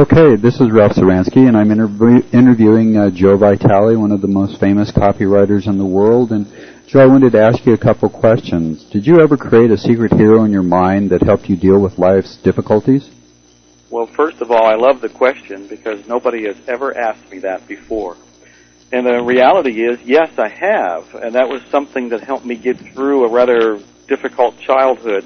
Okay, this is Ralph Zuranski, and I'm interviewing Joe Vitale, one of the most famous copywriters in the world. And Joe, I wanted to ask you a couple questions. Did you ever create a secret hero in your mind that helped you deal with life's difficulties? Well, first of all, I love the question because nobody has ever asked me that before. And the reality is, yes, I have, and that was something that helped me get through a rather difficult childhood.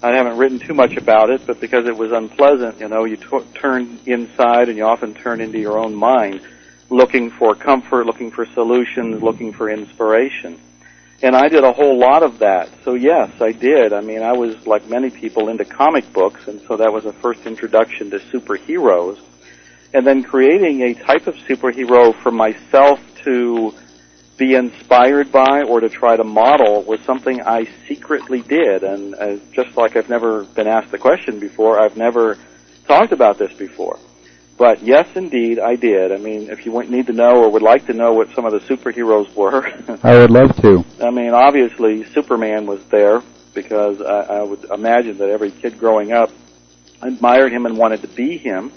I haven't written too much about it, but because it was unpleasant, you turn inside and you often turn into your own mind, looking for comfort, looking for solutions, looking for inspiration. And I did a whole lot of that. So yes, I did. I mean, I was, like many people, into comic books, and so that was a first introduction to superheroes. And then creating a type of superhero for myself to be inspired by or to try to model was something I secretly did. And just like I've never been asked the question before, I've never talked about this before. But yes, indeed, I did. I mean, if you need to know or would like to know what some of the superheroes were. I would love to. I mean, obviously, Superman was there because I would imagine that every kid growing up admired him and wanted to be him.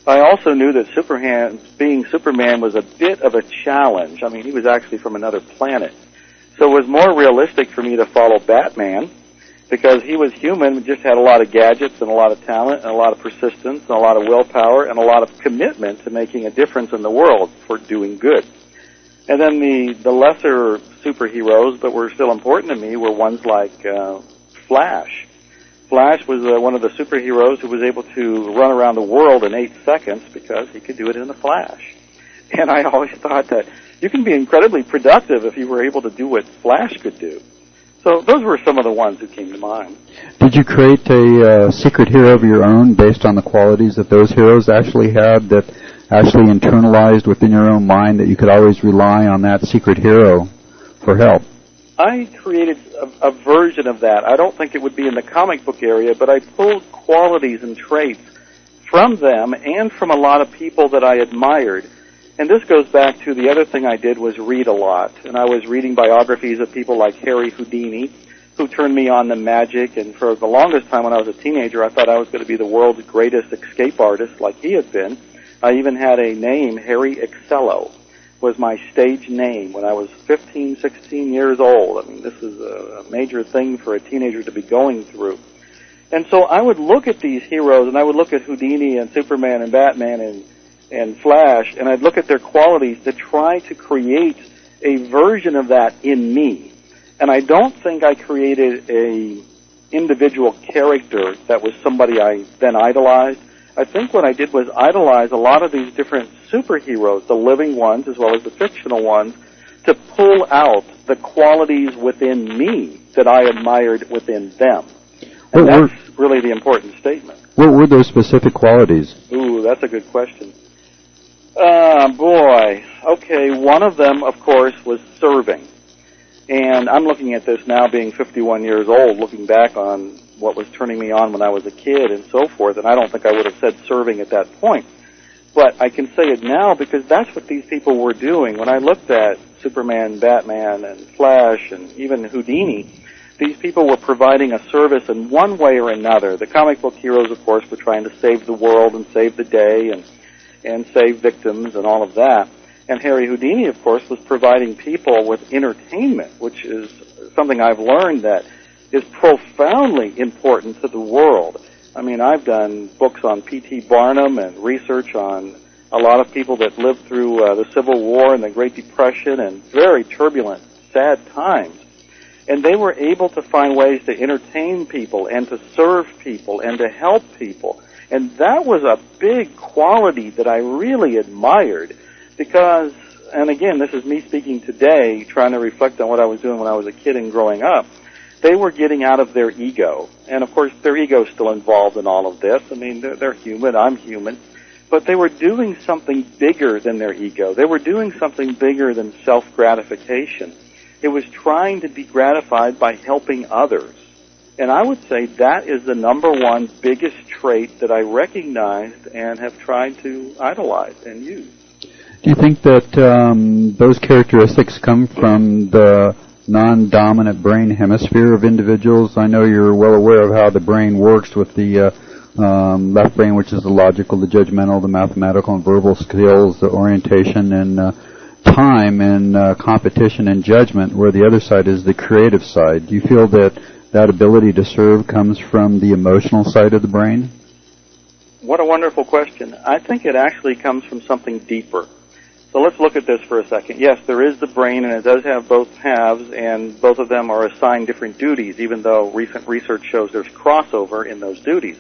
I also knew that being Superman was a bit of a challenge. I mean, he was actually from another planet. So it was more realistic for me to follow Batman because he was human, just had a lot of gadgets and a lot of talent and a lot of persistence and a lot of willpower and a lot of commitment to making a difference in the world for doing good. And then the lesser superheroes, but were still important to me, were ones like Flash. Flash was one of the superheroes who was able to run around the world in 8 seconds because he could do it in a flash. And I always thought that you can be incredibly productive if you were able to do what Flash could do. So those were some of the ones who came to mind. Did you create a secret hero of your own based on the qualities that those heroes actually had, that actually internalized within your own mind, that you could always rely on that secret hero for help? I created a version of that. I don't think it would be in the comic book area, but I pulled qualities and traits from them and from a lot of people that I admired. And this goes back to the other thing I did was read a lot. And I was reading biographies of people like Harry Houdini, who turned me on to magic. And for the longest time when I was a teenager, I thought I was going to be the world's greatest escape artist like he had been. I even had a name, Harry Excello. Was my stage name when I was 15, 16 years old. I mean, this is a major thing for a teenager to be going through. And so I would look at these heroes, and I would look at Houdini and Superman and Batman and Flash, and I'd look at their qualities to try to create a version of that in me. And I don't think I created a individual character that was somebody I then idolized. I think what I did was idolize a lot of these different superheroes, the living ones as well as the fictional ones, to pull out the qualities within me that I admired within them. And that's really the important statement. What were those specific qualities? Ooh, that's a good question. Boy. Okay, one of them, of course, was serving. And I'm looking at this now being 51 years old, looking back on what was turning me on when I was a kid and so forth, and I don't think I would have said serving at that point. But I can say it now because that's what these people were doing. When I looked at Superman, Batman, and Flash, and even Houdini, these people were providing a service in one way or another. The comic book heroes, of course, were trying to save the world and save the day and save victims and all of that. And Harry Houdini, of course, was providing people with entertainment, which is something I've learned that is profoundly important to the world. I mean, I've done books on P.T. Barnum and research on a lot of people that lived through the Civil War and the Great Depression and very turbulent, sad times. And they were able to find ways to entertain people and to serve people and to help people. And that was a big quality that I really admired because, and again, this is me speaking today, trying to reflect on what I was doing when I was a kid and growing up. They were getting out of their ego. And, of course, their ego is still involved in all of this. I mean, they're human, I'm human. But they were doing something bigger than their ego. They were doing something bigger than self-gratification. It was trying to be gratified by helping others. And I would say that is the number one biggest trait that I recognized and have tried to idolize and use. Do you think that those characteristics come from the non-dominant brain hemisphere of individuals? I know you're well aware of how the brain works with the left brain, which is the logical, the judgmental, the mathematical and verbal skills, the orientation and time and competition and judgment, where the other side is the creative side. Do you feel that that ability to serve comes from the emotional side of the brain? What a wonderful question. I think it actually comes from something deeper. So let's look at this for a second. Yes, there is the brain, and it does have both halves, and both of them are assigned different duties, even though recent research shows there's crossover in those duties.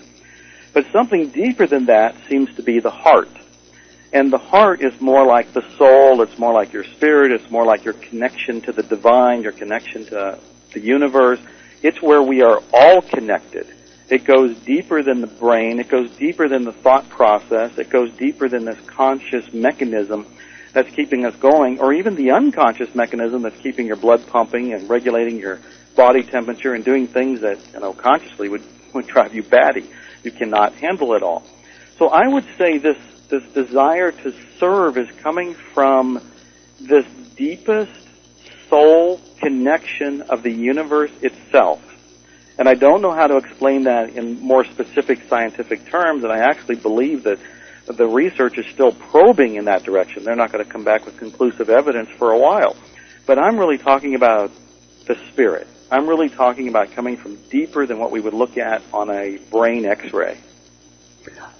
But something deeper than that seems to be the heart. And the heart is more like the soul, it's more like your spirit, it's more like your connection to the divine, your connection to the universe. It's where we are all connected. It goes deeper than the brain, it goes deeper than the thought process, it goes deeper than this conscious mechanism that's keeping us going, or even the unconscious mechanism that's keeping your blood pumping and regulating your body temperature and doing things that, consciously would drive you batty. You cannot handle it all. So I would say this desire to serve is coming from this deepest soul connection of the universe itself. And I don't know how to explain that in more specific scientific terms, and I actually believe that the research is still probing in that direction. They're not going to come back with conclusive evidence for a while. But I'm really talking about the spirit. I'm really talking about coming from deeper than what we would look at on a brain X-ray.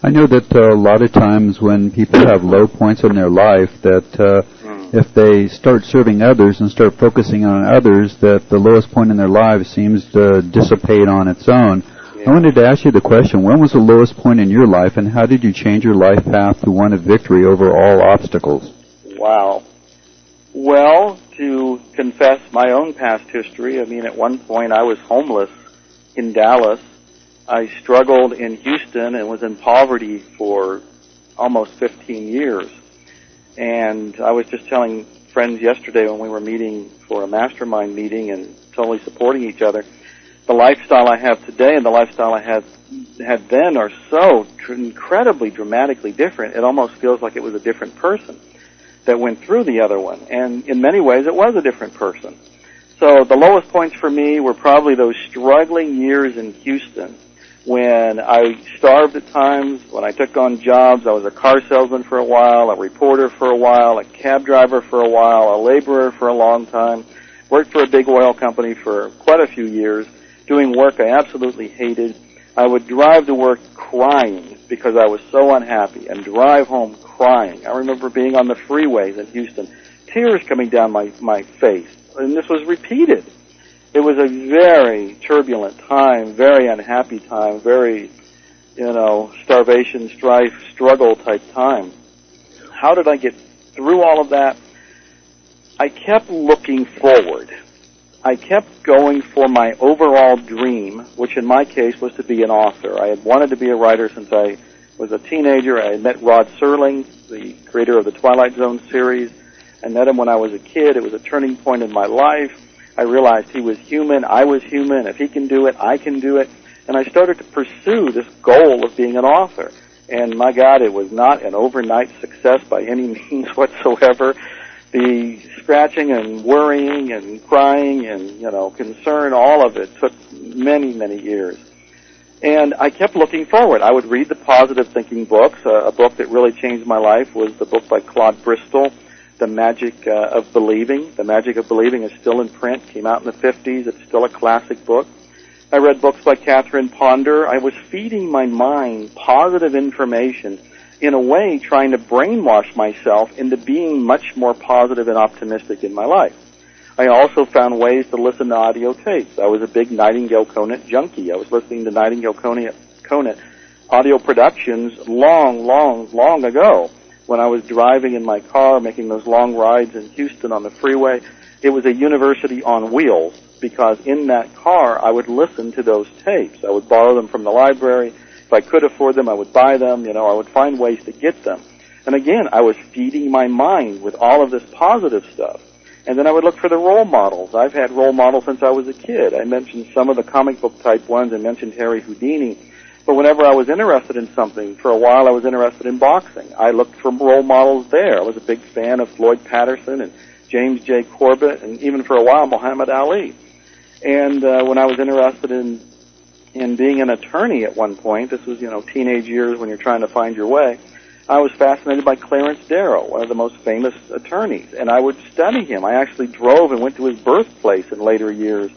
I know that a lot of times when people have low points in their life, that if they start serving others and start focusing on others, that the lowest point in their lives seems to dissipate on its own. I wanted to ask you the question, when was the lowest point in your life, and how did you change your life path to one of victory over all obstacles? Wow. Well, to confess my own past history, at one point I was homeless in Dallas. I struggled in Houston and was in poverty for almost 15 years. And I was just telling friends yesterday when we were meeting for a mastermind meeting and totally supporting each other, the lifestyle I have today and the lifestyle I had then are so incredibly dramatically different. It almost feels like it was a different person that went through the other one. And in many ways, it was a different person. So the lowest points for me were probably those struggling years in Houston when I starved at times, when I took on jobs. I was a car salesman for a while, a reporter for a while, a cab driver for a while, a laborer for a long time, worked for a big oil company for quite a few years, doing work I absolutely hated. I would drive to work crying because I was so unhappy and drive home crying. I remember being on the freeways in Houston, tears coming down my face, and this was repeated. It was a very turbulent time, very unhappy time, very, starvation, strife, struggle type time. How did I get through all of that? I kept looking forward. I kept going for my overall dream, which in my case was to be an author. I had wanted to be a writer since I was a teenager. I had met Rod Serling, the creator of the Twilight Zone series. I met him when I was a kid. It was a turning point in my life. I realized he was human, I was human. If he can do it, I can do it. And I started to pursue this goal of being an author. And my God, it was not an overnight success by any means whatsoever. The scratching and worrying and crying and, concern, all of it took many, many years. And I kept looking forward. I would read the positive thinking books. A book that really changed my life was the book by Claude Bristol, The Magic of Believing. The Magic of Believing is still in print, came out in the 50s. It's still a classic book. I read books by Catherine Ponder. I was feeding my mind positive information, in a way trying to brainwash myself into being much more positive and optimistic in my life. I also found ways to listen to audio tapes. I was a big Nightingale Conant junkie. I was listening to Nightingale Conant audio productions long ago. When I was driving in my car, making those long rides in Houston on the freeway, it was a university on wheels, because in that car I would listen to those tapes. I would borrow them from the library. If I could afford them, I would buy them. I would find ways to get them. And again, I was feeding my mind with all of this positive stuff. And then I would look for the role models. I've had role models since I was a kid. I mentioned some of the comic book type ones. I mentioned Harry Houdini. But whenever I was interested in something, for a while I was interested in boxing. I looked for role models there. I was a big fan of Floyd Patterson and James J. Corbett, and even for a while Muhammad Ali. And when I was interested in And being an attorney at one point, this was, teenage years when you're trying to find your way, I was fascinated by Clarence Darrow, one of the most famous attorneys, and I would study him. I actually drove and went to his birthplace in later years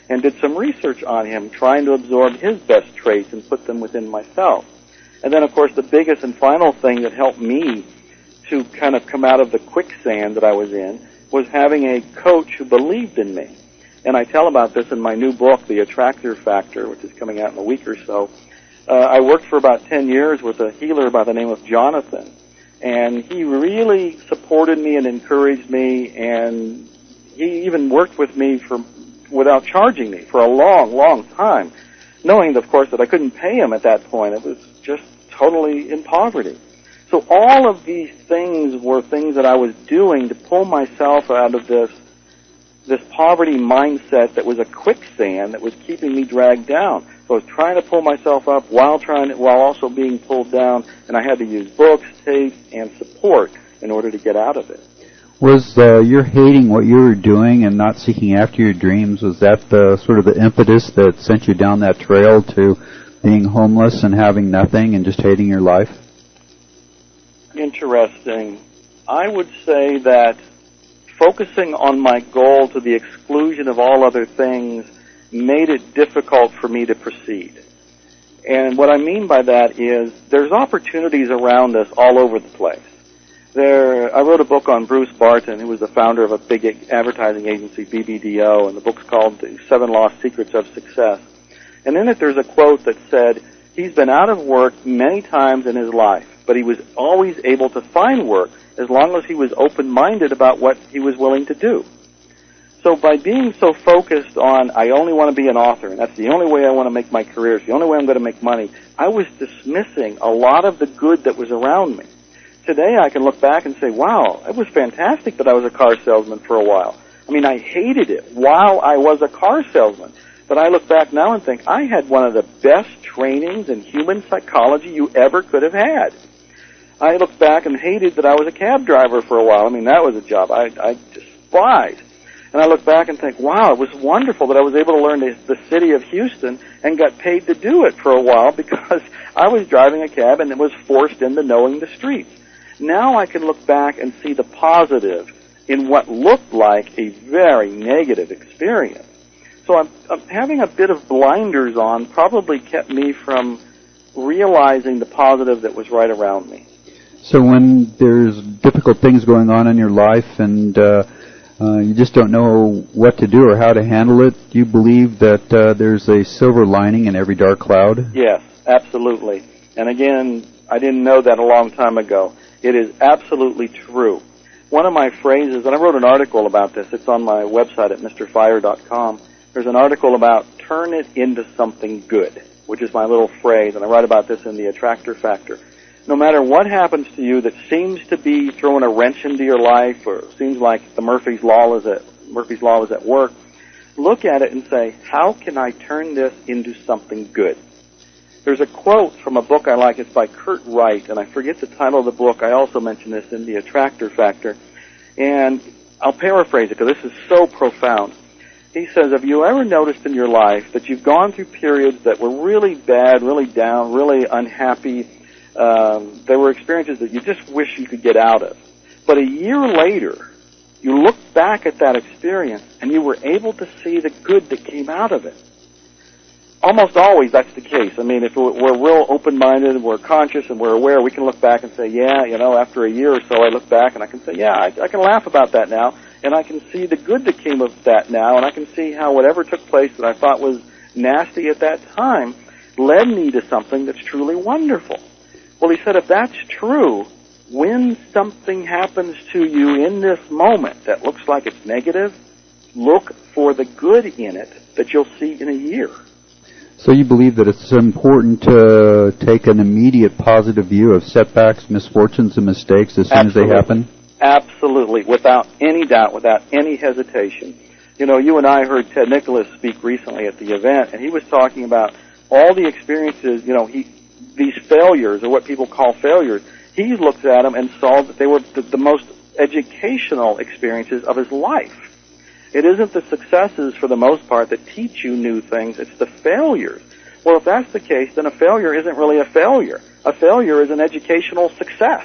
and did some research on him, trying to absorb his best traits and put them within myself. And then, of course, the biggest and final thing that helped me to kind of come out of the quicksand that I was in was having a coach who believed in me. And I tell about this in my new book, The Attractor Factor, which is coming out in a week or so. I worked for about 10 years with a healer by the name of Jonathan, and he really supported me and encouraged me, and he even worked with me without charging me for a long, long time, knowing, of course, that I couldn't pay him at that point. It was just totally in poverty. So all of these things were things that I was doing to pull myself out of this poverty mindset that was a quicksand that was keeping me dragged down. So I was trying to pull myself up while also being pulled down, and I had to use books, tapes, and support in order to get out of it. Was your hating what you were doing and not seeking after your dreams, was that the sort of the impetus that sent you down that trail to being homeless and having nothing and just hating your life? Interesting. I would say that focusing on my goal to the exclusion of all other things made it difficult for me to proceed. And what I mean by that is there's opportunities around us all over the place. I wrote a book on Bruce Barton, who was the founder of a big advertising agency, BBDO, and the book's called The 7 Lost Secrets of Success. And in it there's a quote that said, he's been out of work many times in his life, but he was always able to find work as long as he was open-minded about what he was willing to do. So by being so focused on, I only want to be an author, and that's the only way I want to make my career, it's the only way I'm going to make money, I was dismissing a lot of the good that was around me. Today I can look back and say, wow, it was fantastic that I was a car salesman for a while. I mean, I hated it while I was a car salesman. But I look back now and think, I had one of the best trainings in human psychology you ever could have had. I look back and hated that I was a cab driver for a while. I mean, that was a job I despised. And I look back and think, wow, it was wonderful that I was able to learn the city of Houston and got paid to do it for a while because I was driving a cab and was forced into knowing the streets. Now I can look back and see the positive in what looked like a very negative experience. So I'm having a bit of blinders on probably kept me from realizing the positive that was right around me. So when there's difficult things going on in your life and you just don't know what to do or how to handle it, do you believe that there's a silver lining in every dark cloud? Yes, absolutely. And again, I didn't know that a long time ago. It is absolutely true. One of my phrases, and I wrote an article about this, it's on my website at mrfire.com. There's an article about turn it into something good, which is my little phrase, and I write about this in The Attractor Factor. No matter what happens to you that seems to be throwing a wrench into your life or seems like the Murphy's Law is at work, look at it and say, how can I turn this into something good? There's a quote from a book I like. It's by Kurt Wright, and I forget the title of the book. I also mentioned this in The Attractor Factor. And I'll paraphrase it because this is so profound. He says, have you ever noticed in your life that you've gone through periods that were really bad, really down, really unhappy? There were experiences that you just wish you could get out of. But a year later, you look back at that experience and you were able to see the good that came out of it. Almost always that's the case. I mean, if we're real open-minded and we're conscious and we're aware, we can look back and say, yeah, after a year or so I look back and I can say, yeah, I can laugh about that now, and I can see the good that came of that now, and I can see how whatever took place that I thought was nasty at that time led me to something that's truly wonderful. Well, he said, if that's true, when something happens to you in this moment that looks like it's negative, look for the good in it that you'll see in a year. So you believe that it's important to take an immediate positive view of setbacks, misfortunes, and mistakes as soon as they happen? Absolutely, without any doubt, without any hesitation. You and I heard Ted Nicholas speak recently at the event, and he was talking about all the experiences, these failures, or what people call failures. He looked at them and saw that they were the most educational experiences of his life. It isn't the successes, for the most part, that teach you new things. It's the failures. Well, if that's the case, then a failure isn't really a failure. A failure is an educational success.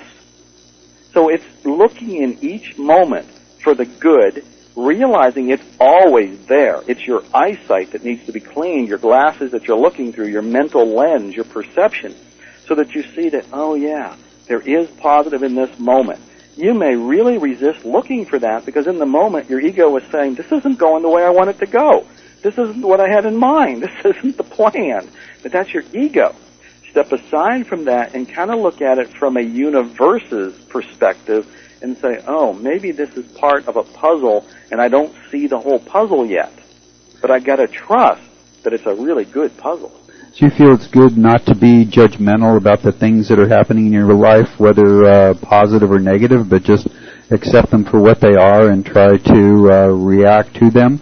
So it's looking in each moment for the good, realizing it's always there. It's your eyesight that needs to be cleaned, your glasses that you're looking through, your mental lens, your perception, so that you see that, oh yeah, there is positive in this moment. You may really resist looking for that because in the moment your ego is saying, this isn't going the way I want it to go. This isn't what I had in mind. This isn't the plan. But that's your ego. Step aside from that and kind of look at it from a universe's perspective and say, oh, maybe this is part of a puzzle and I don't see the whole puzzle yet. But I got to trust that it's a really good puzzle. So you feel it's good not to be judgmental about the things that are happening in your life, whether positive or negative, but just accept them for what they are and try to react to them?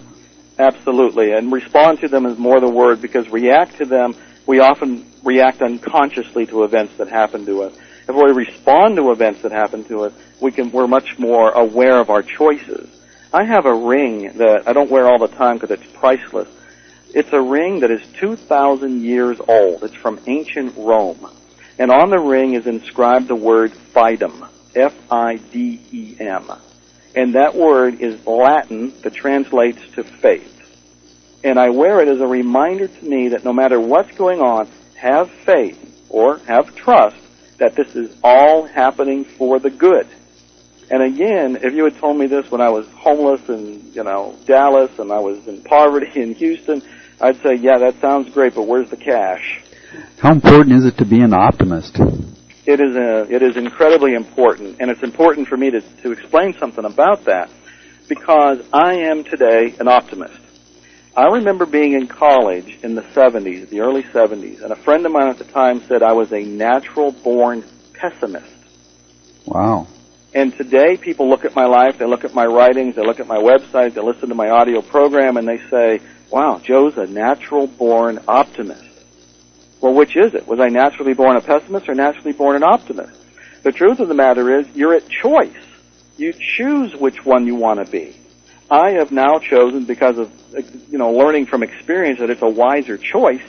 Absolutely. And respond to them is more the word, because react to them, we often react unconsciously to events that happen to us. If we respond to events that happen to us, we're much more aware of our choices. I have a ring that I don't wear all the time because it's priceless. It's a ring that is 2,000 years old. It's from ancient Rome. And on the ring is inscribed the word fidem, F-I-D-E-M. And that word is Latin that translates to faith. And I wear it as a reminder to me that no matter what's going on, have faith or have trust that this is all happening for the good. And again, if you had told me this when I was homeless in, Dallas and I was in poverty in Houston, I'd say, yeah, that sounds great, but where's the cash? How important is it to be an optimist? It is incredibly important, and it's important for me to explain something about that because I am today an optimist. I remember being in college in the 70s, the early 70s, and a friend of mine at the time said I was a natural-born pessimist. Wow. And today people look at my life, they look at my writings, they look at my website, they listen to my audio program, and they say, wow, Joe's a natural-born optimist. Well, which is it? Was I naturally born a pessimist or naturally born an optimist? The truth of the matter is you're at choice. You choose which one you want to be. I have now chosen, because of learning from experience, that it's a wiser choice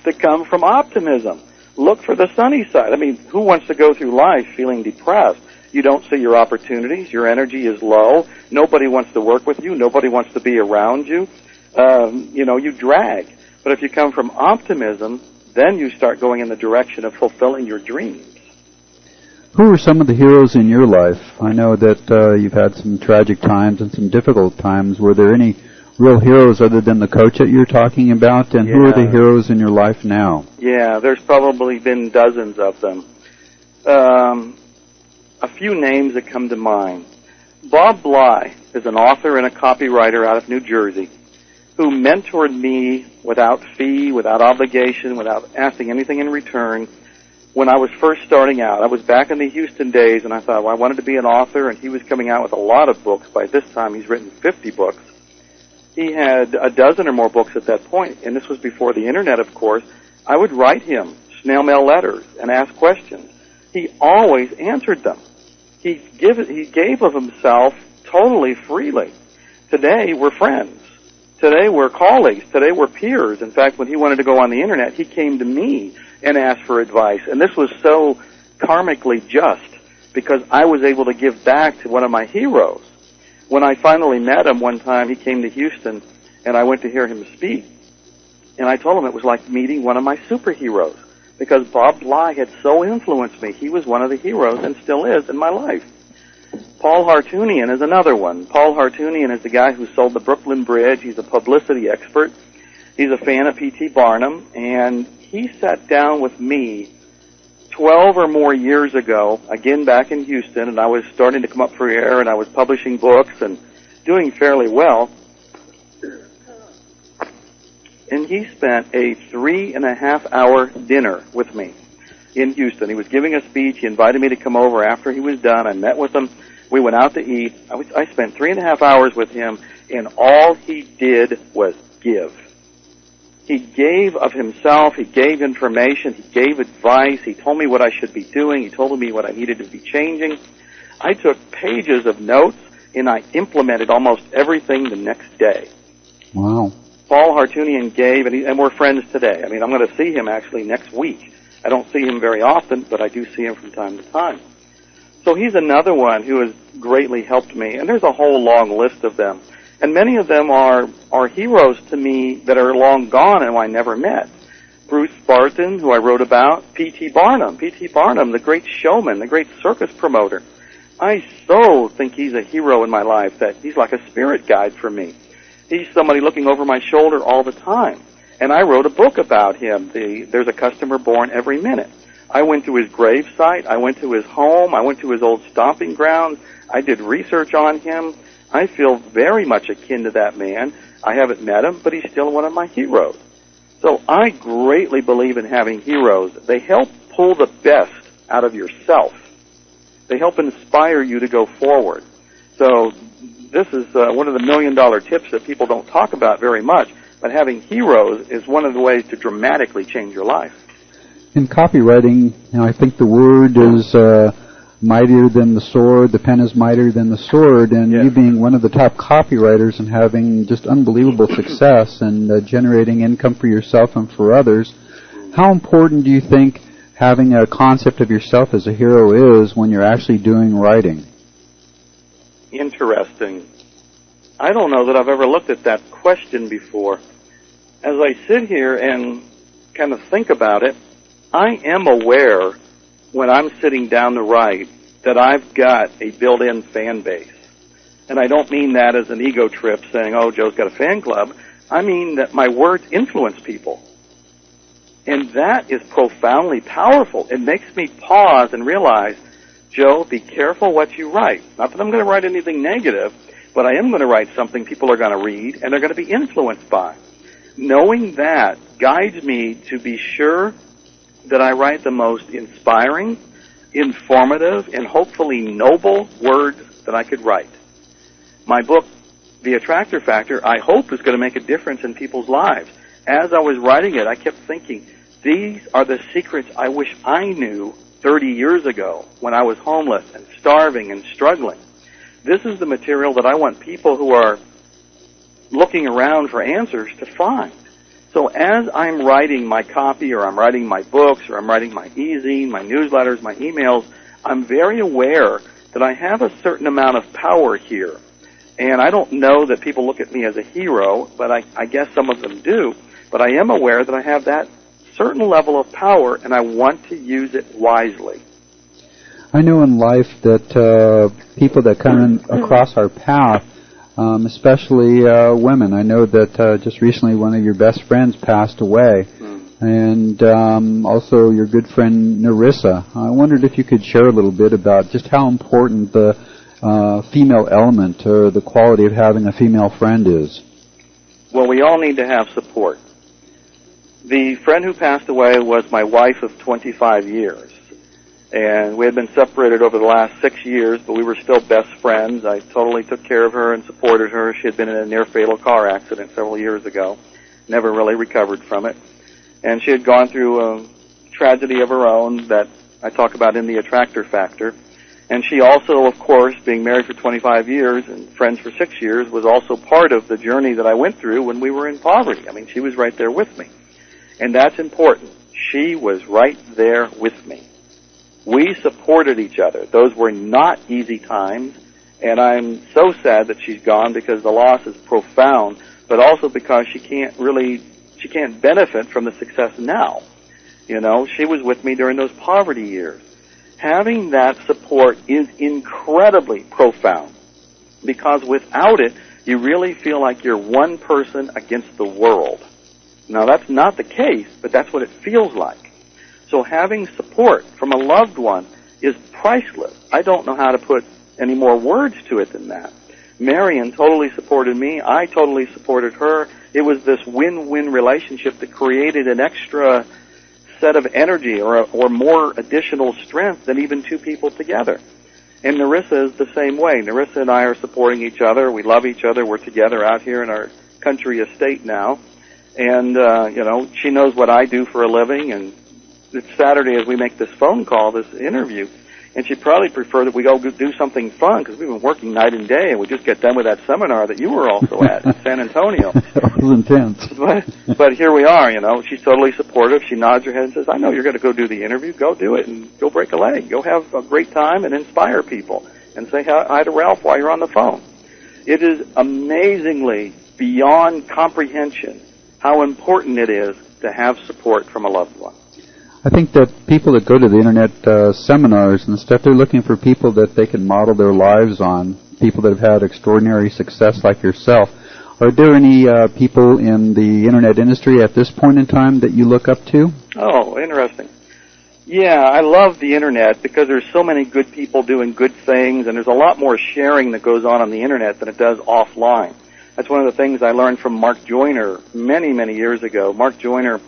to come from optimism. Look for the sunny side. I mean, who wants to go through life feeling depressed? You don't see your opportunities. Your energy is low. Nobody wants to work with you. Nobody wants to be around you. You drag. But if you come from optimism, then you start going in the direction of fulfilling your dreams. Who are some of the heroes in your life? I know that you've had some tragic times and some difficult times. Were there any real heroes other than the coach that you're talking about? And who are the heroes in your life now? Yeah, there's probably been dozens of them. A few names that come to mind. Bob Bly is an author and a copywriter out of New Jersey who mentored me without fee, without obligation, without asking anything in return when I was first starting out. I was back in the Houston days, and I thought, well, I wanted to be an author, and he was coming out with a lot of books. By this time, he's written 50 books. He had a dozen or more books at that point, and this was before the Internet, of course. I would write him snail mail letters and ask questions. He always answered them. He gave of himself totally freely. Today, we're friends. Today, we're colleagues. Today, we're peers. In fact, when he wanted to go on the Internet, he came to me and asked for advice. And this was so karmically just because I was able to give back to one of my heroes. When I finally met him one time, he came to Houston, and I went to hear him speak. And I told him it was like meeting one of my superheroes because Bob Bly had so influenced me. He was one of the heroes and still is in my life. Paul Hartunian is another one. Paul Hartunian is the guy who sold the Brooklyn Bridge. He's a publicity expert. He's a fan of P.T. Barnum, and he sat down with me 12 or more years ago, again back in Houston, and I was starting to come up for air, and I was publishing books and doing fairly well. And he spent a 3.5-hour dinner with me in Houston. He was giving a speech. He invited me to come over after he was done. I met with him. We went out to eat. I spent 3.5 hours with him, and all he did was give. He gave of himself. He gave information. He gave advice. He told me what I should be doing. He told me what I needed to be changing. I took pages of notes, and I implemented almost everything the next day. Wow. Paul Hartunian gave, and we're friends today. I mean, I'm going to see him actually next week. I don't see him very often, but I do see him from time to time. So he's another one who has greatly helped me, and there's a whole long list of them. And many of them are heroes to me that are long gone and who I never met. Bruce Barton, who I wrote about, P.T. Barnum, the great showman, the great circus promoter. I so think he's a hero in my life that he's like a spirit guide for me. He's somebody looking over my shoulder all the time. And I wrote a book about him, There's a Customer Born Every Minute. I went to his gravesite, I went to his home, I went to his old stomping grounds, I did research on him. I feel very much akin to that man. I haven't met him, but he's still one of my heroes. So I greatly believe in having heroes. They help pull the best out of yourself. They help inspire you to go forward. So this is one of the $1 million tips that people don't talk about very much, but having heroes is one of the ways to dramatically change your life. In copywriting, I think the word is mightier than the sword, the pen is mightier than the sword, and yes. You being one of the top copywriters and having just unbelievable success and generating income for yourself and for others, how important do you think having a concept of yourself as a hero is when you're actually doing writing? Interesting. I don't know that I've ever looked at that question before. As I sit here and kind of think about it, I am aware when I'm sitting down to write that I've got a built-in fan base. And I don't mean that as an ego trip saying, oh, Joe's got a fan club. I mean that my words influence people. And that is profoundly powerful. It makes me pause and realize, Joe, be careful what you write. Not that I'm going to write anything negative, but I am going to write something people are going to read and they're going to be influenced by. Knowing that guides me to be sure that I write the most inspiring, informative, and hopefully noble words that I could write. My book, The Attractor Factor, I hope is going to make a difference in people's lives. As I was writing it, I kept thinking, these are the secrets I wish I knew 30 years ago when I was homeless and starving and struggling. This is the material that I want people who are looking around for answers to find. So as I'm writing my copy or I'm writing my books or I'm writing my e-zine, my newsletters, my emails, I'm very aware that I have a certain amount of power here. And I don't know that people look at me as a hero, but I guess some of them do. But I am aware that I have that certain level of power and I want to use it wisely. I know in life that people that come across our path, especially women. I know that just recently one of your best friends passed away, and also your good friend Narissa. I wondered if you could share a little bit about just how important the female element or the quality of having a female friend is. Well, we all need to have support. The friend who passed away was my wife of 25 years. And we had been separated over the last 6 years, but we were still best friends. I totally took care of her and supported her. She had been in a near-fatal car accident several years ago, never really recovered from it. And she had gone through a tragedy of her own that I talk about in The Attractor Factor. And she also, of course, being married for 25 years and friends for 6 years, was also part of the journey that I went through when we were in poverty. I mean, she was right there with me. And that's important. She was right there with me. We supported each other. Those were not easy times, and I'm so sad that she's gone because the loss is profound, but also because she can't benefit from the success now. You know, she was with me during those poverty years. Having that support is incredibly profound because without it, you really feel like you're one person against the world. Now, that's not the case, but that's what it feels like. So having support from a loved one is priceless. I don't know how to put any more words to it than that. Marion totally supported me. I totally supported her. It was this win-win relationship that created an extra set of energy or more additional strength than even two people together. And Narissa is the same way. Narissa and I are supporting each other. We love each other. We're together out here in our country estate now. And, she knows what I do for a living, and it's Saturday as we make this phone call, this interview. And she'd probably prefer that we go do something fun, because we've been working night and day, and we just get done with that seminar that you were also at in San Antonio. It was intense. But here we are, you know. She's totally supportive. She nods her head and says, I know you're going to go do the interview. Go do it and go break a leg. Go have a great time and inspire people. And say hi to Ralph while you're on the phone. It is amazingly beyond comprehension how important it is to have support from a loved one. I think that people that go to the internet seminars and stuff, they're looking for people that they can model their lives on, people that have had extraordinary success like yourself. Are there any people in the internet industry at this point in time that you look up to? Oh, interesting. Yeah, I love the internet because there's so many good people doing good things, and there's a lot more sharing that goes on the internet than it does offline. That's one of the things I learned from Mark Joyner many, many years ago. Mark Joyner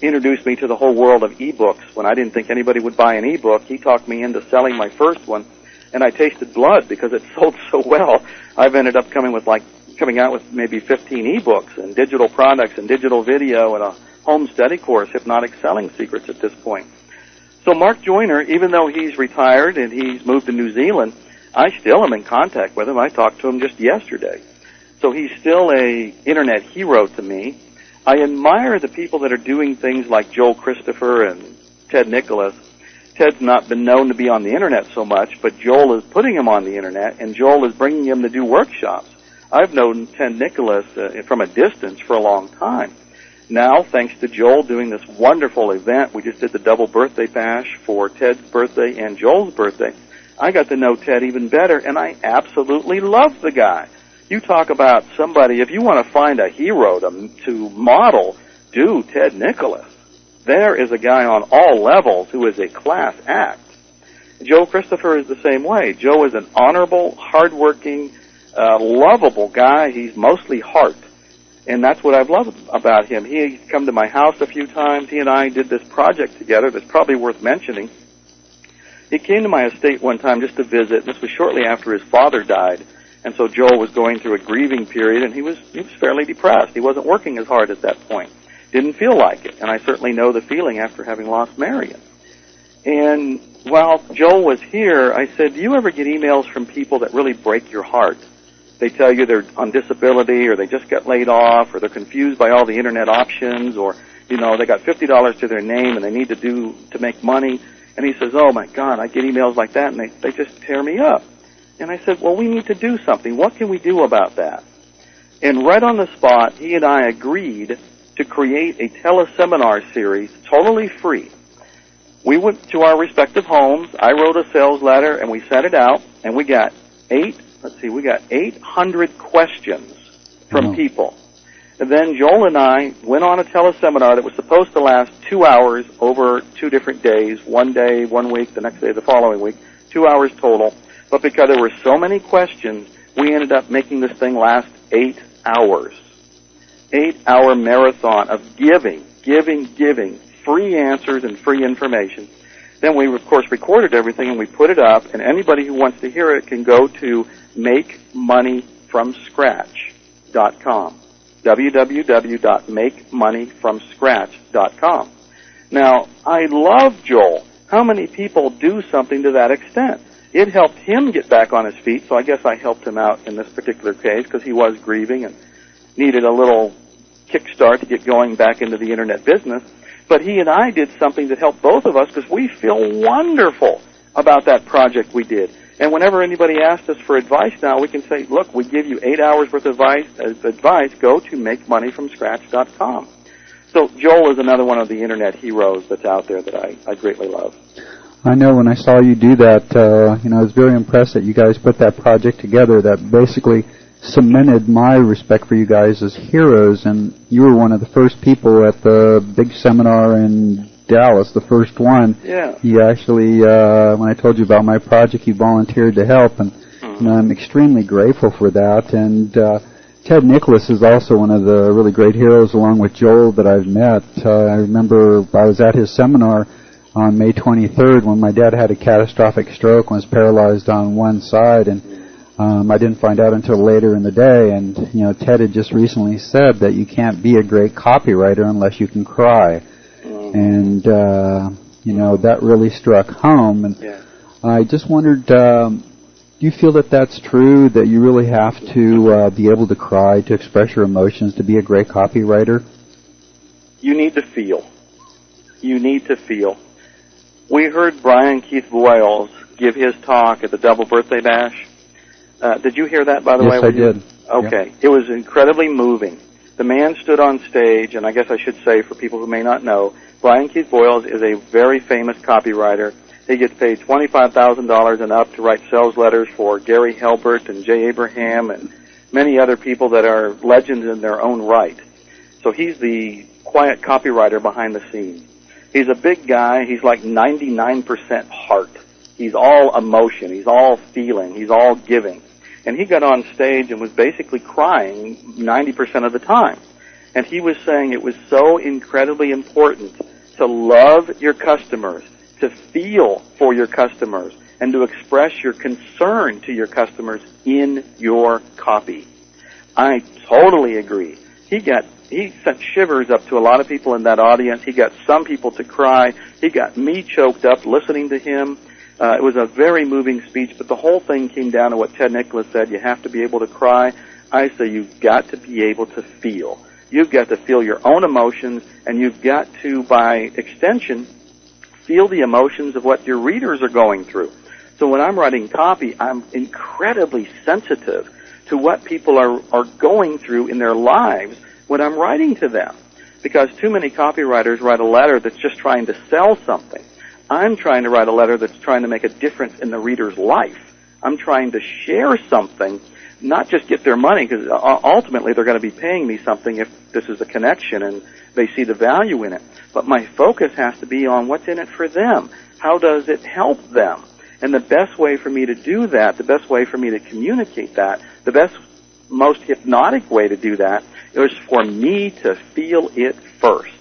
introduced me to the whole world of e-books. When I didn't think anybody would buy an e-book, he talked me into selling my first one, and I tasted blood because it sold so well. I've ended up coming out with maybe 15 e-books and digital products and digital video and a home study course, Hypnotic Selling Secrets, at this point. So Mark Joyner, even though he's retired and he's moved to New Zealand, I still am in contact with him. I talked to him just yesterday. So he's still a internet hero to me. I admire the people that are doing things like Joel Christopher and Ted Nicholas. Ted's not been known to be on the internet so much, but Joel is putting him on the internet, and Joel is bringing him to do workshops. I've known Ted Nicholas from a distance for a long time. Now, thanks to Joel doing this wonderful event, we just did the double birthday bash for Ted's birthday and Joel's birthday. I got to know Ted even better, and I absolutely love the guy. You talk about somebody, if you want to find a hero to model, do Ted Nicholas. There is a guy on all levels who is a class act. Joe Christopher is the same way. Joe is an honorable, hardworking, lovable guy. He's mostly heart. And that's what I've loved about him. He's come to my house a few times. He and I did this project together that's probably worth mentioning. He came to my estate one time just to visit. This was shortly after his father died. And so Joel was going through a grieving period, and he was fairly depressed. He wasn't working as hard at that point. Didn't feel like it. And I certainly know the feeling after having lost Marion. And while Joel was here, I said, do you ever get emails from people that really break your heart? They tell you they're on disability, or they just got laid off, or they're confused by all the internet options, or, you know, they got $50 to their name and they need to make money. And he says, oh my God, I get emails like that and they just tear me up. And I said, well, we need to do something. What can we do about that? And right on the spot, he and I agreed to create a teleseminar series, totally free. We went to our respective homes. I wrote a sales letter, and we sent it out, and we got 800 questions from people. And then Joel and I went on a teleseminar that was supposed to last 2 hours over 2 different days, one day, 1 week, the next day, the following week, 2 hours total. But because there were so many questions, we ended up making this thing last 8 hours. 8-hour marathon of giving, free answers and free information. Then we, of course, recorded everything and we put it up, and anybody who wants to hear it can go to makemoneyfromscratch.com, www.makemoneyfromscratch.com. Now, I love Joel. How many people do something to that extent? It helped him get back on his feet, so I guess I helped him out in this particular case because he was grieving and needed a little kickstart to get going back into the internet business. But he and I did something that helped both of us because we feel wonderful about that project we did. And whenever anybody asks us for advice now, we can say, look, we give you 8 hours worth of advice. Go to makemoneyfromscratch.com. So Joel is another one of the internet heroes that's out there that I greatly love. I know when I saw you do that, I was very impressed that you guys put that project together that basically cemented my respect for you guys as heroes, and you were one of the first people at the big seminar in Dallas, the first one. Yeah. You actually, when I told you about my project, you volunteered to help, and I'm extremely grateful for that. And Ted Nicholas is also one of the really great heroes, along with Joel, that I've met. I remember I was at his seminar on May 23rd when my dad had a catastrophic stroke and was paralyzed on one side, and I didn't find out until later in the day. And Ted had just recently said that you can't be a great copywriter unless you can cry, and that really struck home. And I just wondered, do you feel that that's true, that you really have to be able to cry, to express your emotions, to be a great copywriter? You need to feel. You need to feel. We heard Brian Keith Boyles give his talk at the Double Birthday Bash. Did you hear that, by the way? Yes, I did. Okay. Yep. It was incredibly moving. The man stood on stage, and I guess I should say for people who may not know, Brian Keith Boyles is a very famous copywriter. He gets paid $25,000 and up to write sales letters for Gary Halbert and Jay Abraham and many other people that are legends in their own right. So he's the quiet copywriter behind the scenes. He's a big guy. He's like 99% heart. He's all emotion. He's all feeling. He's all giving. And he got on stage and was basically crying 90% of the time. And he was saying it was so incredibly important to love your customers, to feel for your customers, and to express your concern to your customers in your copy. I totally agree. He sent shivers up to a lot of people in that audience. He got some people to cry. He got me choked up listening to him. It was a very moving speech, but the whole thing came down to what Ted Nicholas said. You have to be able to cry. I say you've got to be able to feel. You've got to feel your own emotions, and you've got to, by extension, feel the emotions of what your readers are going through. So when I'm writing copy, I'm incredibly sensitive to what people are going through in their lives when I'm writing to them. Because too many copywriters write a letter that's just trying to sell something. I'm trying to write a letter that's trying to make a difference in the reader's life. I'm trying to share something, not just get their money, because ultimately they're going to be paying me something if this is a connection and they see the value in it. But my focus has to be on what's in it for them. How does it help them? And the best way for me to do that, the best way for me to communicate that, the best, most hypnotic way to do that is for me to feel it first.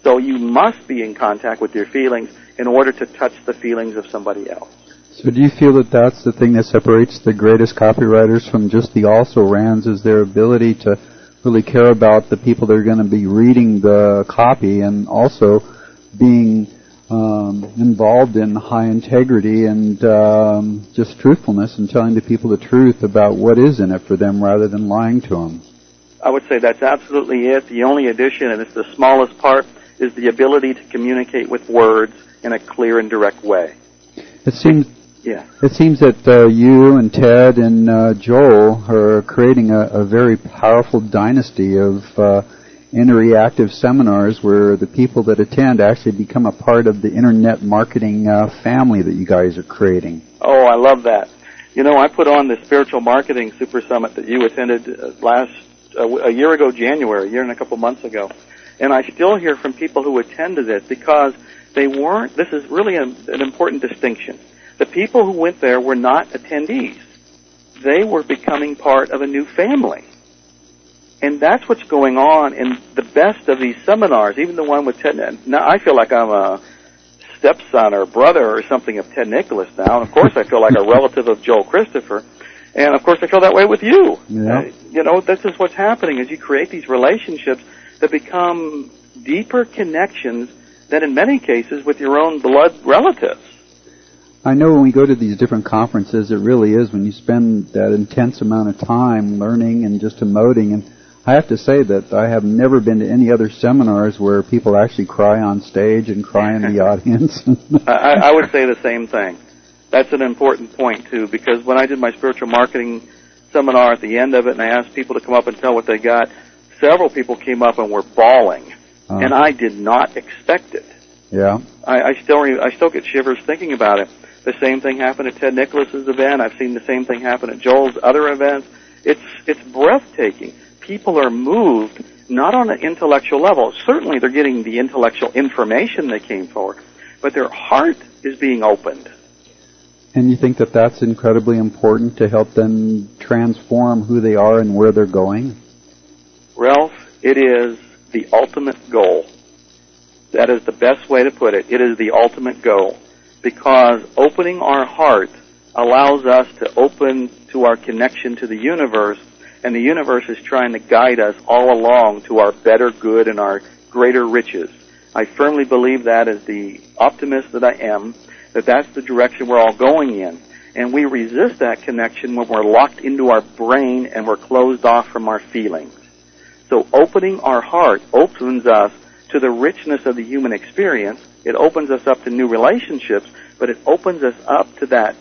So you must be in contact with your feelings in order to touch the feelings of somebody else. So do you feel that that's the thing that separates the greatest copywriters from just the also-rans, is their ability to really care about the people that are going to be reading the copy, and also being involved in high integrity and just truthfulness and telling the people the truth about what is in it for them rather than lying to them? I would say that's absolutely it. The only addition, and it's the smallest part, is the ability to communicate with words in a clear and direct way. It seems that you and Ted and Joel are creating a very powerful dynasty of interactive seminars where the people that attend actually become a part of the internet marketing family that you guys are creating. Oh, I love that. You know, I put on the Spiritual Marketing Super Summit that you attended a year ago, January, a year and a couple months ago. And I still hear from people who attended it because they weren't, this is really an important distinction. The people who went there were not attendees. They were becoming part of a new family. And that's what's going on in the best of these seminars, even the one with Ted. Now, I feel like I'm a stepson or brother or something of Ted Nicholas now. And, of course, I feel like a relative of Joel Christopher. And, of course, I feel that way with you. Yeah. You know, this is what's happening as you create these relationships that become deeper connections than in many cases with your own blood relatives. I know when we go to these different conferences, it really is when you spend that intense amount of time learning and just emoting. And I have to say that I have never been to any other seminars where people actually cry on stage and cry in the audience. I would say the same thing. That's an important point, too, because when I did my spiritual marketing seminar at the end of it and I asked people to come up and tell what they got, several people came up and were bawling, and I did not expect it. Yeah. I still get shivers thinking about it. The same thing happened at Ted Nicholas's event. I've seen the same thing happen at Joel's other events. It's breathtaking. People are moved, not on an intellectual level. Certainly they're getting the intellectual information they came for, but their heart is being opened. And you think that that's incredibly important to help them transform who they are and where they're going? Ralph, it is the ultimate goal. That is the best way to put it. It is the ultimate goal. Because opening our heart allows us to open to our connection to the universe, and the universe is trying to guide us all along to our better good and our greater riches. I firmly believe that as the optimist that I am, that that's the direction we're all going in. And we resist that connection when we're locked into our brain and we're closed off from our feelings. So opening our heart opens us to the richness of the human experience. It opens us up to new relationships, but it opens us up to that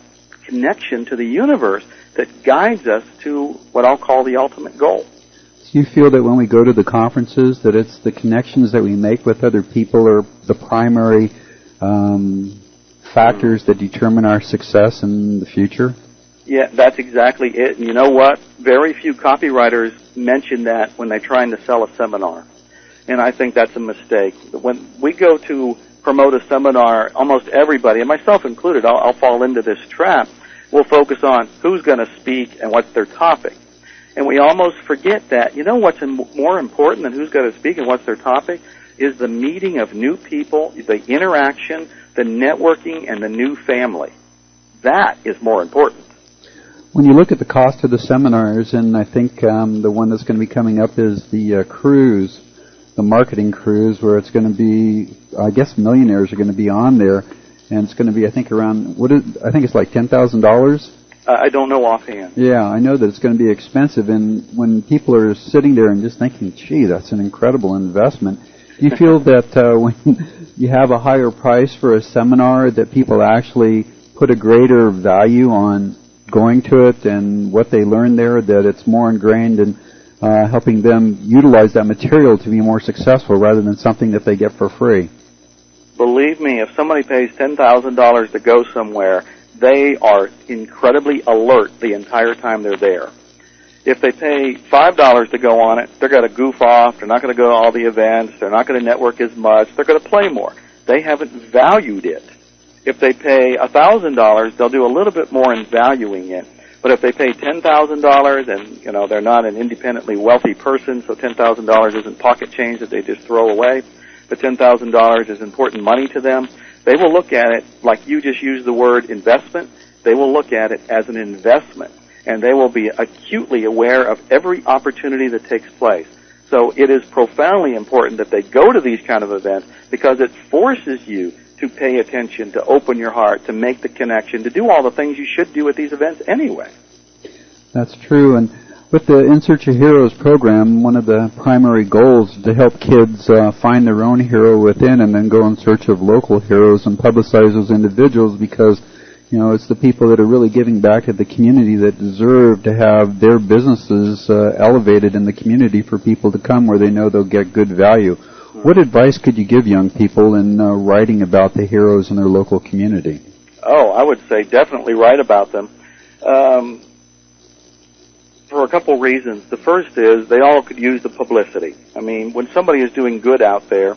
connection to the universe that guides us to what I'll call the ultimate goal. Do you feel that when we go to the conferences that it's the connections that we make with other people are the primary factors that determine our success in the future? Yeah, that's exactly it. And you know what? Very few copywriters mention that when they're trying to sell a seminar. And I think that's a mistake. When we go to promote a seminar, almost everybody, and myself included, I'll fall into this trap, will focus on who's going to speak and what's their topic. And we almost forget that, you know what's more important than who's going to speak and what's their topic is the meeting of new people, the interaction, the networking, and the new family. That is more important. When you look at the cost of the seminars, and I think the one that's going to be coming up is the cruise, the marketing cruise, where it's going to be, I guess millionaires are going to be on there, and it's going to be, I think, around, I think it's like $10,000? I don't know offhand. Yeah, I know that it's going to be expensive, and when people are sitting there and just thinking, gee, that's an incredible investment, do you feel that when you have a higher price for a seminar that people actually put a greater value on going to it and what they learn there, that it's more ingrained in helping them utilize that material to be more successful rather than something that they get for free? Believe me, if somebody pays $10,000 to go somewhere, they are incredibly alert the entire time they're there. If they pay $5 to go on it, they're going to goof off, they're not going to go to all the events, they're not going to network as much, they're going to play more. They haven't valued it. If they pay $1,000, they'll do a little bit more in valuing it. But if they pay $10,000 and, you know, they're not an independently wealthy person, so $10,000 isn't pocket change that they just throw away, but $10,000 is important money to them, they will look at it, like you just used the word investment, they will look at it as an investment. And they will be acutely aware of every opportunity that takes place. So it is profoundly important that they go to these kind of events because it forces you to pay attention, to open your heart, to make the connection, to do all the things you should do at these events anyway. That's true. And with the In Search of Heroes program, one of the primary goals is to help kids find their own hero within and then go in search of local heroes and publicize those individuals because, you know, it's the people that are really giving back to the community that deserve to have their businesses elevated in the community for people to come where they know they'll get good value. What advice could you give young people in writing about the heroes in their local community? Oh, I would say definitely write about them. For a couple reasons. The first is they all could use the publicity. I mean, when somebody is doing good out there,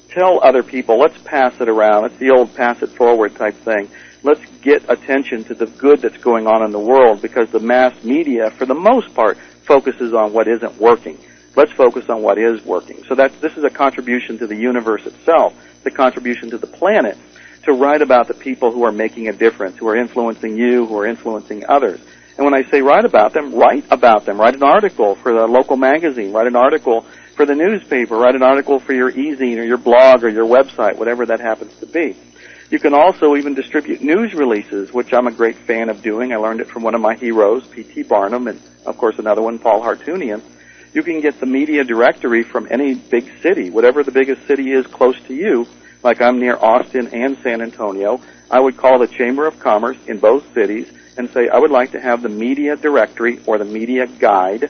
tell other people, let's pass it around. It's the old pass it forward type thing. Let's get attention to the good that's going on in the world because the mass media, for the most part, focuses on what isn't working. Let's focus on what is working. So this is a contribution to the universe itself, the contribution to the planet, to write about the people who are making a difference, who are influencing you, who are influencing others. And when I say write about them. Write an article for the local magazine, write an article for the newspaper, write an article for your e-zine or your blog or your website, whatever that happens to be. You can also even distribute news releases, which I'm a great fan of doing. I learned it from one of my heroes, P.T. Barnum, and, of course, another one, Paul Hartunian. You can get the media directory from any big city, whatever the biggest city is close to you. Like I'm near Austin and San Antonio. I would call the Chamber of Commerce in both cities and say, I would like to have the media directory or the media guide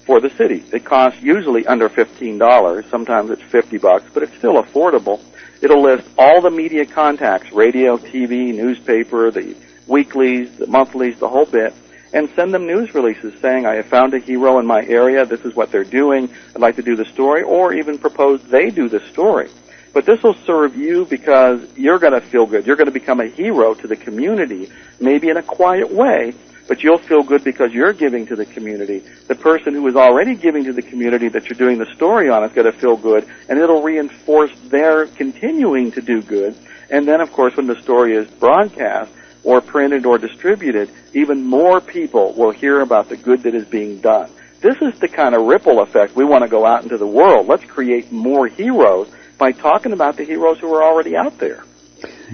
for the city. It costs usually under $15. Sometimes it's $50, but it's still affordable. It'll list all the media contacts, radio, TV, newspaper, the weeklies, the monthlies, the whole bit, and send them news releases saying, I have found a hero in my area, this is what they're doing, I'd like to do the story, or even propose they do the story. But this will serve you because you're going to feel good. You're going to become a hero to the community, maybe in a quiet way, but you'll feel good because you're giving to the community. The person who is already giving to the community that you're doing the story on is going to feel good, and it'll reinforce their continuing to do good. And then, of course, when the story is broadcast or printed or distributed, even more people will hear about the good that is being done. This is the kind of ripple effect we want to go out into the world. Let's create more heroes by talking about the heroes who are already out there.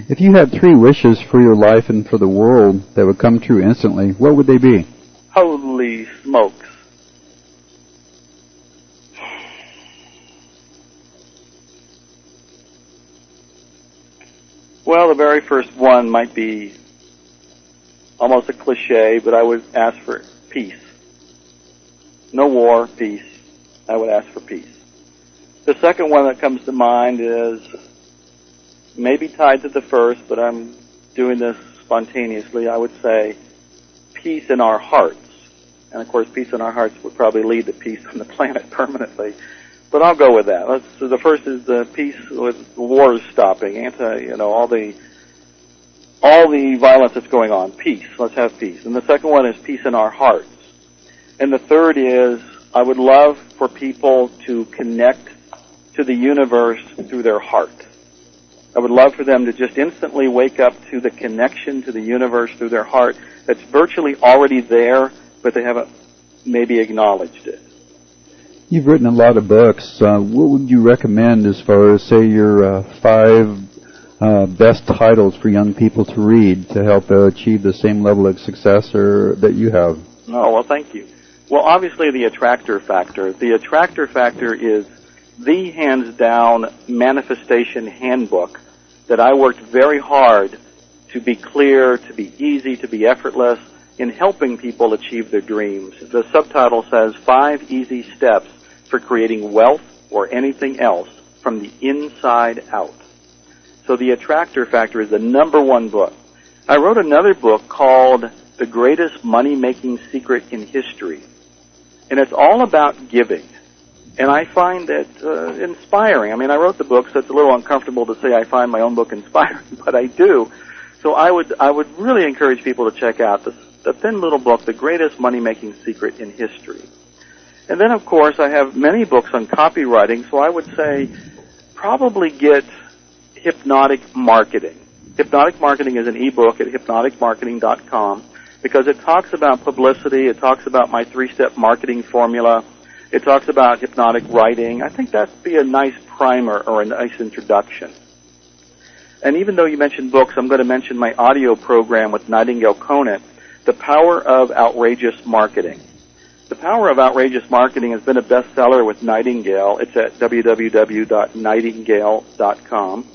If you had 3 wishes for your life and for the world that would come true instantly, what would they be? Holy smokes. Well, the very first one might be almost a cliche, but I would ask for peace. No war, peace. I would ask for peace. The second one that comes to mind is maybe tied to the first, but I'm doing this spontaneously. I would say peace in our hearts. And, of course, peace in our hearts would probably lead to peace on the planet permanently. But I'll go with that. So the first is the peace with wars stopping, all the violence that's going on. Peace. Let's have peace. And the second one is peace in our hearts. And the third is I would love for people to connect to the universe through their heart. I would love for them to just instantly wake up to the connection to the universe through their heart that's virtually already there, but they haven't maybe acknowledged it. You've written a lot of books. What would you recommend as far as, say, your 5 best titles for young people to read to help achieve the same level of success that you have? Oh, well, thank you. Well, obviously the Attractor Factor. The Attractor Factor is the hands-down manifestation handbook that I worked very hard to be clear, to be easy, to be effortless in helping people achieve their dreams. The subtitle says 5 Easy Steps for Creating Wealth or Anything Else from the Inside Out. So the Attractor Factor is the #1 book. I wrote another book called The Greatest Money-Making Secret in History. And it's all about giving. And I find it inspiring. I mean, I wrote the book, so it's a little uncomfortable to say I find my own book inspiring, but I do. So I would really encourage people to check out the thin little book, The Greatest Money-Making Secret in History. And then, of course, I have many books on copywriting, so I would say probably get Hypnotic Marketing. Hypnotic Marketing is an ebook at hypnoticmarketing.com because it talks about publicity, it talks about my 3-step marketing formula, it talks about hypnotic writing. I think that'd be a nice primer or a nice introduction. And even though you mentioned books, I'm going to mention my audio program with Nightingale Conant, The Power of Outrageous Marketing. The Power of Outrageous Marketing has been a bestseller with Nightingale. It's at www.nightingale.com,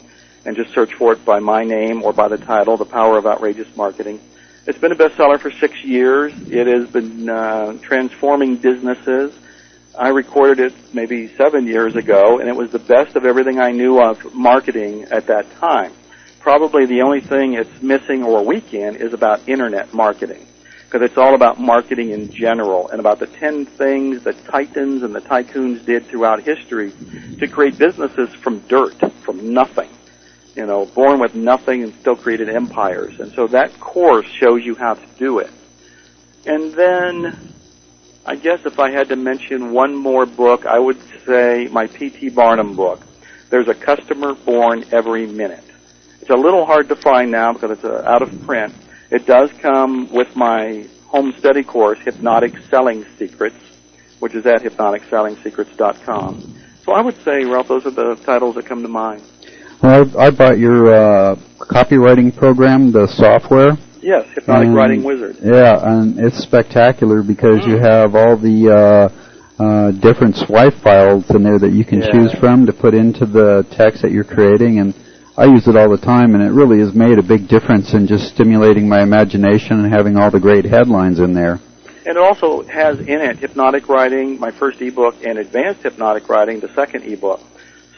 and just search for it by my name or by the title, The Power of Outrageous Marketing. It's been a bestseller for 6 years. It has been transforming businesses. I recorded it maybe 7 years ago, and it was the best of everything I knew of marketing at that time. Probably the only thing it's missing or weak in is about internet marketing, because it's all about marketing in general and about the 10 things that titans and the tycoons did throughout history to create businesses from dirt, from nothing. Born with nothing and still created empires. And so that course shows you how to do it. And then I guess if I had to mention one more book, I would say my P.T. Barnum book. There's a Customer Born Every Minute. It's a little hard to find now because it's out of print. It does come with my home study course, Hypnotic Selling Secrets, which is at hypnoticsellingsecrets.com. So I would say, Ralph, those are the titles that come to mind. Well, I bought your copywriting program, the software. Yes, Hypnotic Writing Wizard. Yeah, and it's spectacular because you have all the different swipe files in there that you can choose from to put into the text that you're creating, and I use it all the time, and it really has made a big difference in just stimulating my imagination and having all the great headlines in there. And it also has in it Hypnotic Writing, my first ebook, and Advanced Hypnotic Writing, the second ebook.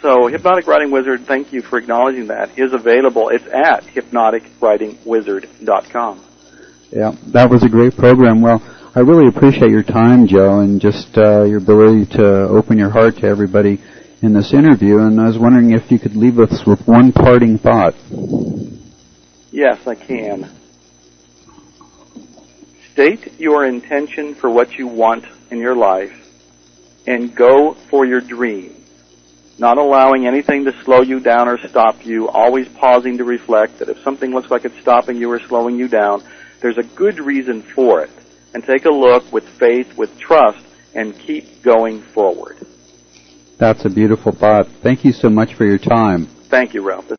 So Hypnotic Writing Wizard, thank you for acknowledging that, is available. It's at hypnoticwritingwizard.com. Yeah, that was a great program. Well, I really appreciate your time, Joe, and just your ability to open your heart to everybody in this interview. And I was wondering if you could leave us with one parting thought. Yes, I can. State your intention for what you want in your life and go for your dream. Not allowing anything to slow you down or stop you, always pausing to reflect that if something looks like it's stopping you or slowing you down, there's a good reason for it. And take a look with faith, with trust, and keep going forward. That's a beautiful thought. Thank you so much for your time. Thank you, Ralph.